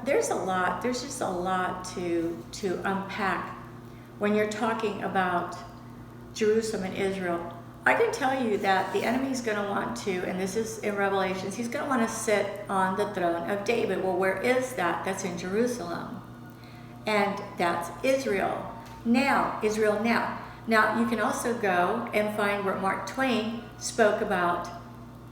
there's just a lot to unpack when you're talking about Jerusalem and Israel. I can tell you that the enemy's going to want to, and this is in Revelations, he's going to want to sit on the throne of David. Well, where is that? That's in Jerusalem. And that's Israel. Now, Now, you can also go and find where Mark Twain spoke about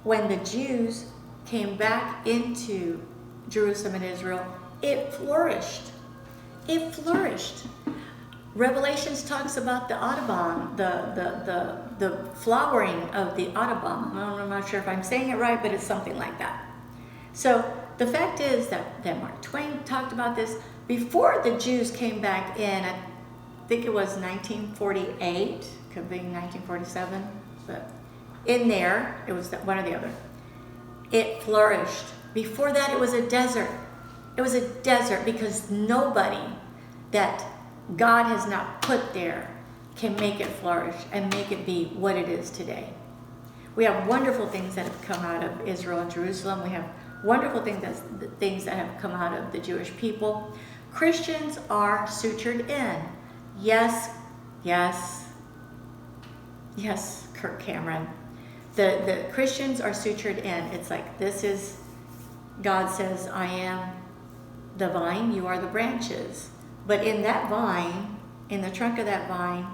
when the Jews came back into Jerusalem and Israel, it flourished. It flourished. Revelations talks about the Audubon, the flowering of the Audubon. I'm not sure if I'm saying it right, but it's something like that. So the fact is that Mark Twain talked about this before the Jews came back in. I think it was 1948, could be 1947, but in there, it was one or the other. It flourished. Before that, it was a desert. It was a desert because nobody that God has not put there can make it flourish and make it be what it is today. We have wonderful things that have come out of Israel and Jerusalem. We have wonderful things that have come out of the Jewish people. Christians are sutured in. Yes, Kirk Cameron. The Christians are sutured in. It's like, this is, God says, I am the vine, you are the branches. But in that vine, in the trunk of that vine,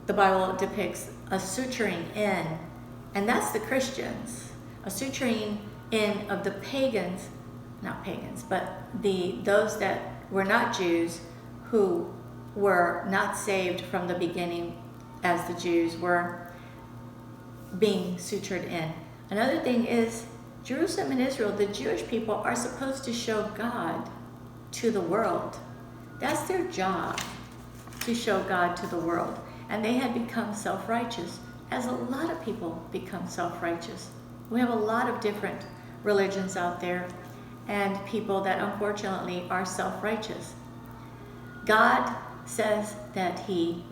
the Bible depicts a suturing in. And that's the Christians. A suturing in of the pagans, not pagans, but those that were not Jews, who were not saved from the beginning as the Jews were being sutured in. Another thing is, Jerusalem and Israel, the Jewish people, are supposed to show God to the world. That's their job, to show God to the world. And they had become self-righteous, as a lot of people become self-righteous. We have a lot of different religions out there and people that unfortunately are self-righteous. God says that he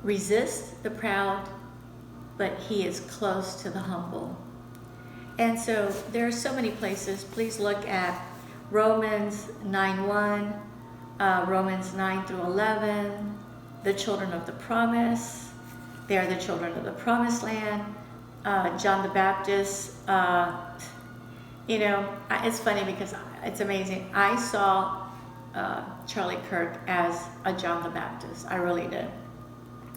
resists the proud, but he is close to the humble. And so there are so many places. Please look at Romans 9:1, Romans 9 through 11, the children of the promise. They are the children of the promised land. John the Baptist, it's funny because it's amazing. I saw Charlie Kirk as a John the Baptist. I really did.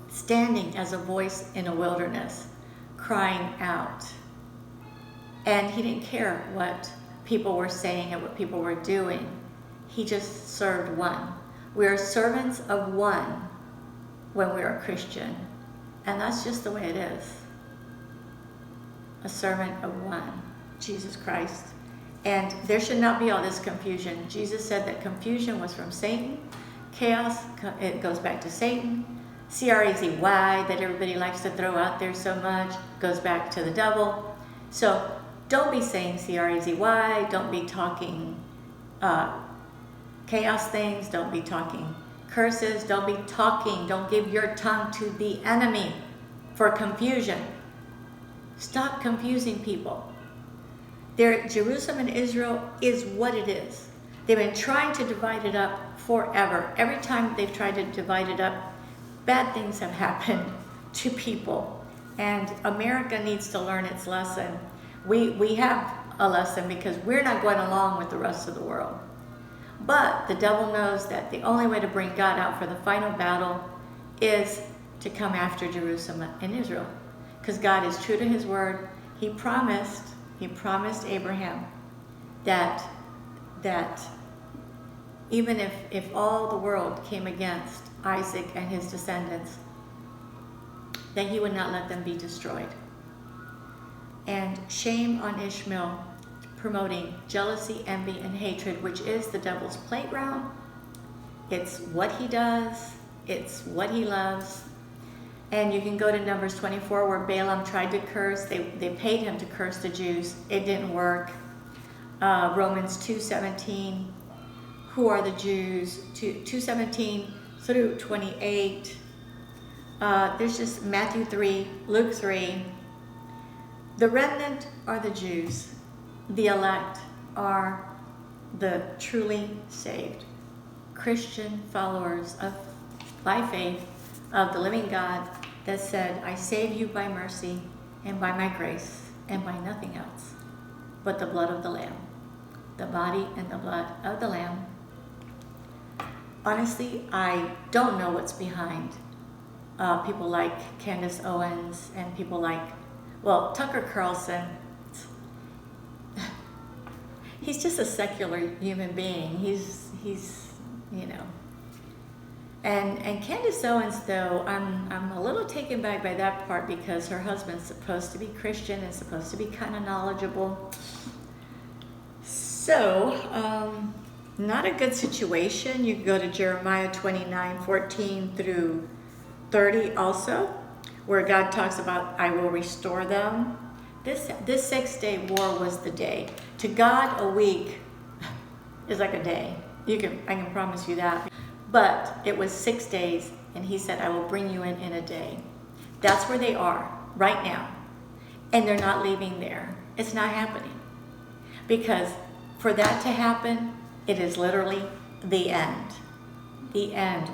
Standing as a voice in a wilderness, crying out. And he didn't care what people were saying and what people were doing. He just served one. We are servants of one when we are a Christian. And that's just the way it is. A servant of one, Jesus Christ. And there should not be all this confusion. Jesus said that confusion was from Satan. Chaos, it goes back to Satan. C-R-A-Z-Y, that everybody likes to throw out there so much, goes back to the devil. So don't be saying C-R-A-Z-Y. Don't be talking chaos things. Don't be talking curses. Don't give your tongue to the enemy for confusion. Stop confusing people. Jerusalem and Israel is what it is. They've been trying to divide it up forever. Every time they've tried to divide it up, bad things have happened to people. And America needs to learn its lesson. We have a lesson because we're not going along with the rest of the world. But the devil knows that the only way to bring God out for the final battle is to come after Jerusalem and Israel. Because God is true to his word. He promised Abraham that even if all the world came against Isaac and his descendants, that he would not let them be destroyed. And shame on Ishmael, promoting jealousy, envy, and hatred, which is the devil's playground. It's what he does. It's what he loves. And you can go to Numbers 24 where Balaam tried to curse. They paid him to curse the Jews. It didn't work. Romans 2:17, who are the Jews? 2:17 through 28. There's just Matthew 3, Luke 3. The remnant are the Jews. The elect are the truly saved Christian followers of, by faith, of the living God that said, I save you by mercy and by my grace and by nothing else but the blood of the Lamb, the body and the blood of the Lamb. Honestly, I don't know what's behind people like Candace Owens and people like, well, Tucker Carlson. He's just a secular human being. He's you know. And Candace Owens, though, I'm a little taken back by that part because her husband's supposed to be Christian and supposed to be kind of knowledgeable. So, not a good situation. You can go to Jeremiah 29:14 through 30 also, where God talks about, I will restore them. This 6-day war was the day. To God, a week is like a day. I can promise you that. But it was 6 days, and he said, I will bring you in a day. That's where they are right now. And they're not leaving there. It's not happening. Because for that to happen, it is literally the end. The end.